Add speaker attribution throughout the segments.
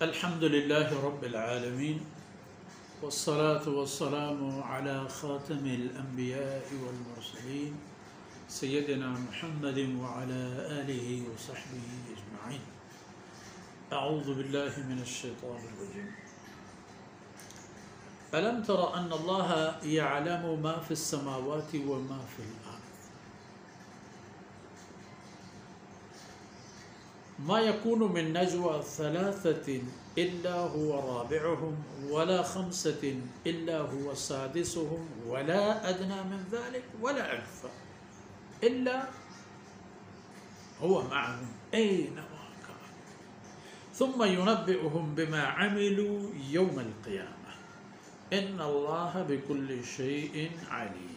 Speaker 1: الحمد لله رب العالمين والصلاة والسلام على خاتم الأنبياء والمرسلين سيدنا محمد وعلى آله وصحبه أجمعين. أعوذ بالله من الشيطان الرجيم. ألم تر أن الله يعلم ما في السماوات وما في الأرض ما يكون من نجوى ثلاثة إلا هو رابعهم ولا خمسة إلا هو سادسهم ولا أدنى من ذلك ولا أكثر إلا هو معهم أينما كانوا ثم ينبئهم بما عملوا يوم القيامة إن الله بكل شيء عليم.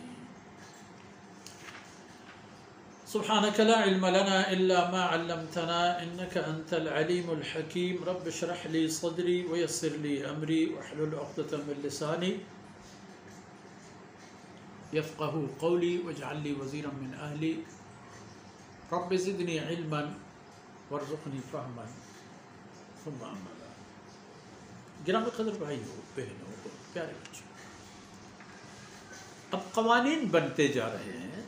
Speaker 1: سبحانك لا علم لنا إلا ما علمتنا إنك أنت العليم الحكيم. رب اشرح لي صدري ويسر لي أمري واحلل عقدة من لساني يفقه قولي واجعل لي وزيرا من أهلي رب زدني علما وارزقني فهما ثم أما بعد. گرامی قدر بھائیو بہنوں پیارے بچوں، اب قوانین بنتے جا رہے ہیں،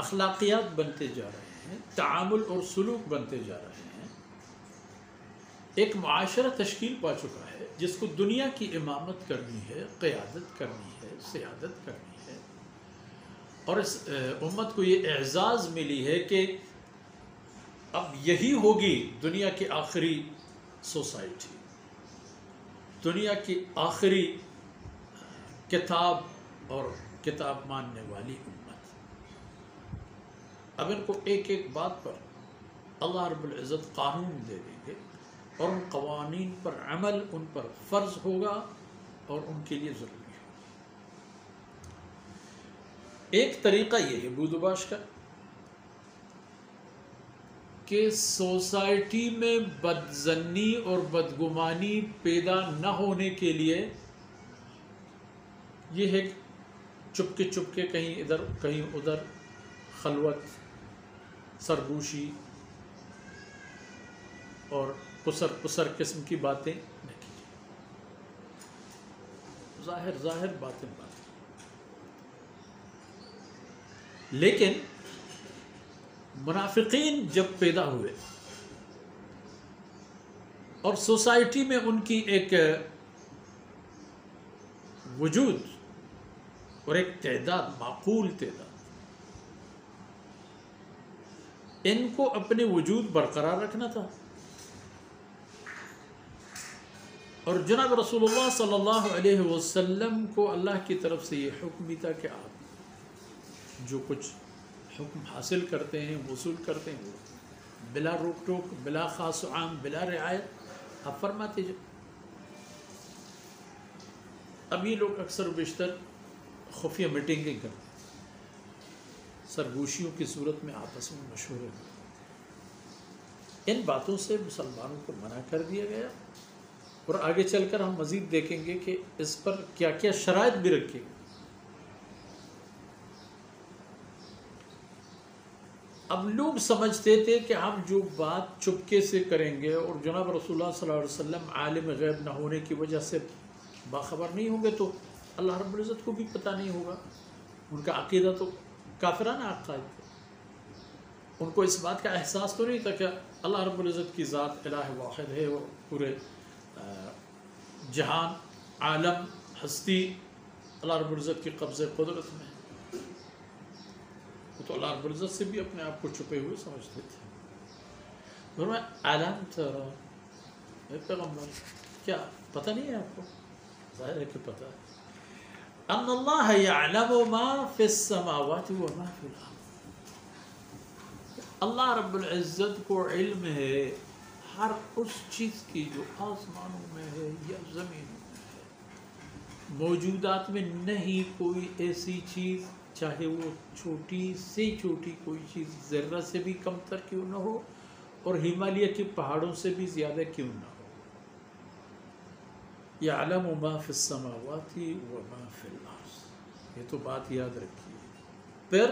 Speaker 1: اخلاقیات بنتے جا رہے ہیں، تعامل اور سلوک بنتے جا رہے ہیں. ایک معاشرہ تشکیل پا چکا ہے جس کو دنیا کی امامت کرنی ہے، قیادت کرنی ہے، سیادت کرنی ہے، اور اس امت کو یہ اعزاز ملی ہے کہ اب یہی ہوگی دنیا کی آخری سوسائٹی، دنیا کی آخری کتاب اور کتاب ماننے والی امت. اب ان کو ایک ایک بات پر اللہ رب العزت قانون دے دیں گے اور ان قوانین پر عمل ان پر فرض ہوگا اور ان کے لیے ضروری ہے. ایک طریقہ یہ ہے بودباش کا کہ سوسائٹی میں بدظنی اور بدگمانی پیدا نہ ہونے کے لیے یہ ہے چپ کے کہیں ادھر کہیں ادھر خلوت، سرگوشی اور پسر قسم کی باتیں نہ کیجیے. ظاہر باطن. لیکن منافقین جب پیدا ہوئے اور سوسائٹی میں ان کی ایک وجود اور ایک تعداد، معقول تعداد، ان کو اپنے وجود برقرار رکھنا تھا. اور جناب رسول اللہ صلی اللہ علیہ وسلم کو اللہ کی طرف سے یہ حکم بھی تھا کہ آپ جو کچھ حکم حاصل کرتے ہیں، وصول کرتے ہیں، وہ بلا روک ٹوک، بلا خاص و عام، بلا رعایت آپ فرماتے جائیں. اب یہ لوگ اکثر و بیشتر خفیہ میٹنگیں کرتے ہیں، سرگوشیوں کی صورت میں آپس میں مشورے ہوتے. ان باتوں سے مسلمانوں کو منع کر دیا گیا اور آگے چل کر ہم مزید دیکھیں گے کہ اس پر کیا کیا شرائط بھی رکھے گئے. اب لوگ سمجھتے تھے کہ ہم جو بات چپکے سے کریں گے اور جناب رسول اللہ صلی اللہ علیہ وسلم عالم غیب نہ ہونے کی وجہ سے باخبر نہیں ہوں گے تو اللہ رب العزت کو بھی پتہ نہیں ہوگا. ان کا عقیدہ تو کافرانہ عقائد تھا. ان کو اس بات کا احساس تو نہیں تھا کہ اللہ رب العزت کی ذات الہ واحد ہے، وہ پورے جہان، عالم، ہستی اللہ رب العزت کی قبضہ قدرت میں ہے. وہ تو اللہ رب العزت سے بھی اپنے آپ کو چھپے ہوئے سمجھتے تھے. علم ترى پیغمبر کیا پتہ نہیں ہے آپ کو؟ ظاہر ہے کہ پتہ ہے. ان اللہ یعلم ما فی السماوات وما فی الارض. اللہ رب العزت کو علم ہے ہر اس چیز کی جو آسمانوں میں ہے یا زمینوں میں ہے. موجودات میں نہیں کوئی ایسی چیز، چاہے وہ چھوٹی سے چھوٹی کوئی چیز ذرہ سے بھی کم تر کیوں نہ ہو اور ہمالیہ کے پہاڑوں سے بھی زیادہ کیوں نہ ہو. یعلم ما فی السماوات وما فی الارض. یہ تو بات یاد رکھیے. پھر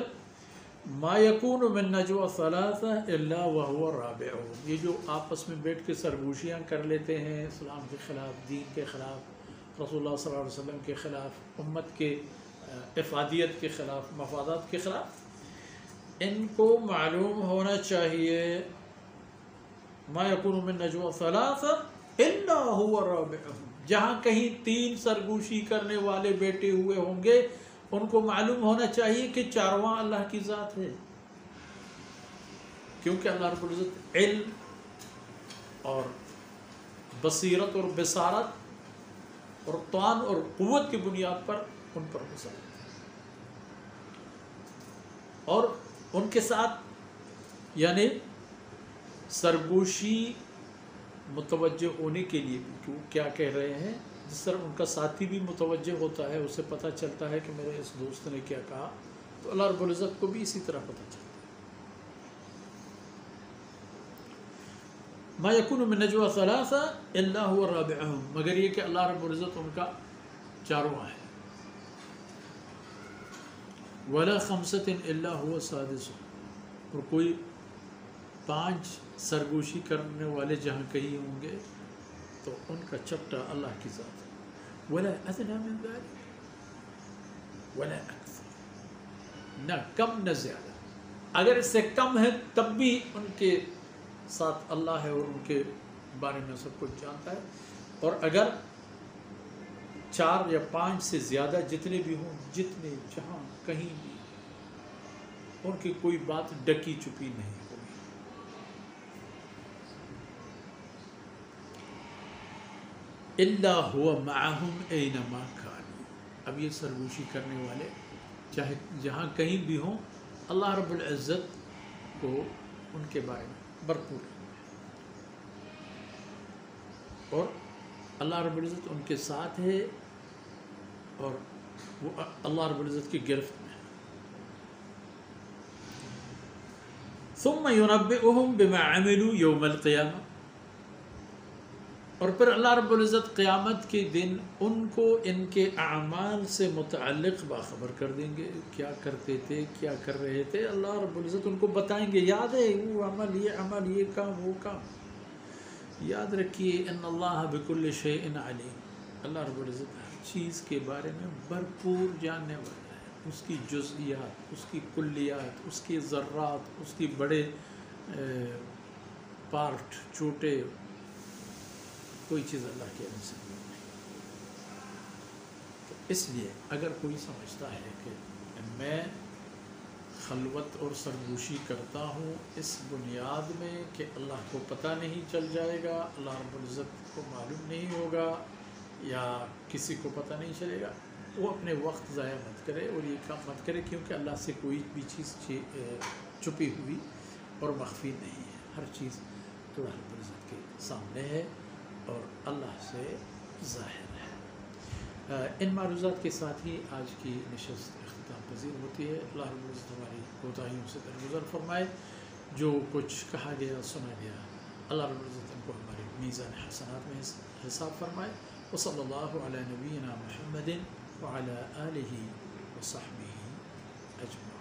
Speaker 1: ما یکون من نجوى ثلاثہ الا وهو رابعهم، یہ جو آپس میں بیٹھ کے سرگوشیاں کر لیتے ہیں اسلام کے خلاف، دین کے خلاف، رسول اللہ صلی اللہ علیہ وسلم کے خلاف، امت کے افادیت کے خلاف، مفادات کے خلاف، ان کو معلوم ہونا چاہیے ما یکون من نجوى ثلاثہ الا هو رابعهم، جہاں کہیں 3 سرگوشی کرنے والے بیٹھے ہوئے ہوں گے ان کو معلوم ہونا چاہیے کہ چارواں اللہ کی ذات ہے، کیونکہ اللہ رب العزت علم اور بصیرت اور بصارت اور توان اور قوت کی بنیاد پر ان پر مسلط ہے، اور ان کے ساتھ یعنی سرگوشی متوجہ ہونے کے لیے بھی کہ وہ کیا کہہ رہے ہیں، جس طرح ان کا ساتھی بھی متوجہ ہوتا ہے، اسے پتہ چلتا ہے کہ میرے اس دوست نے کیا کہا، تو اللہ رب العزت کو بھی اسی طرح پتہ چلتا ہے۔ ما یکون من نجوى ثلاثہ الا هو رابعهم، مگر یہ کہ اللہ رب العزت ان کا چارواں ہے، ولا خمسة الا هو سادسهم، اور کوئی 5 سرگوشی کرنے والے جہاں کہیں ہوں گے تو ان کا چپٹا اللہ کی ذات ہے، ولا ادنى من ذلك ولا اکثر، نہ کم نہ زیادہ، اگر اس سے کم ہے تب بھی ان کے ساتھ اللہ ہے اور ان کے بارے میں سب کچھ جانتا ہے، اور اگر 4 یا 5 سے زیادہ جتنے بھی ہوں، جتنے جہاں کہیں بھی، ان کی کوئی بات ڈکی چھپی نہیں ہوگی۔ الا هو معهم اینما کانوا، اب یہ سرگوشی کرنے والے چاہے جہاں کہیں بھی ہوں، اللہ رب العزت کو ان کے بارے میں بھرپور ہے، اور اللہ رب العزت ان کے ساتھ ہے، اور وہ اللہ رب العزت کی گرفت میں ہے۔ ثم ينبئهم بما عملوا يوم القیامہ، اور پھر اللہ رب العزت قیامت کے دن ان کو ان کے اعمال سے متعلق باخبر کر دیں گے، کیا کرتے تھے، کیا کر رہے تھے، اللہ رب العزت ان کو بتائیں گے، یاد ہے وہ عمل، یہ کام، وہ کام، یاد رکھیے ان اللہ بکل شیء علیم، اللہ رب العزت ہر چیز کے بارے میں بھرپور جاننے والا ہے، اس کی جزئیات، اس کی کلیات، اس کے ذرات، اس کی بڑے پارٹ، چھوٹے، کوئی چیز اللہ کے علم سے دور نہیں۔ تو اس لیے اگر کوئی سمجھتا ہے کہ میں خلوت اور سرگوشی کرتا ہوں اس بنیاد میں کہ اللہ کو پتہ نہیں چل جائے گا، اللہ رب العزت کو معلوم نہیں ہوگا، یا کسی کو پتہ نہیں چلے گا، وہ اپنے وقت ضائع مت کرے اور یہ کام مت کرے، کیونکہ اللہ سے کوئی بھی چیز چھپی ہوئی اور مخفی نہیں ہے، ہر چیز اللہ رب العزت کے سامنے ہے اور اللہ سے ظاہر ہے۔ ان معروضات کے ساتھ ہی آج کی نشست اختتام پذیر ہوتی ہے۔ اللہ رب العزت ہماری کوتاہیوں سے درگزر فرمائے، جو کچھ کہا گیا، سنا گیا، اللہ رب العزت ان کو ہمارے میزان حسنات میں حساب فرمائے۔ وصلی اللہ علی نبینا محمد وعلی آلہ وصحبہ اجمعین۔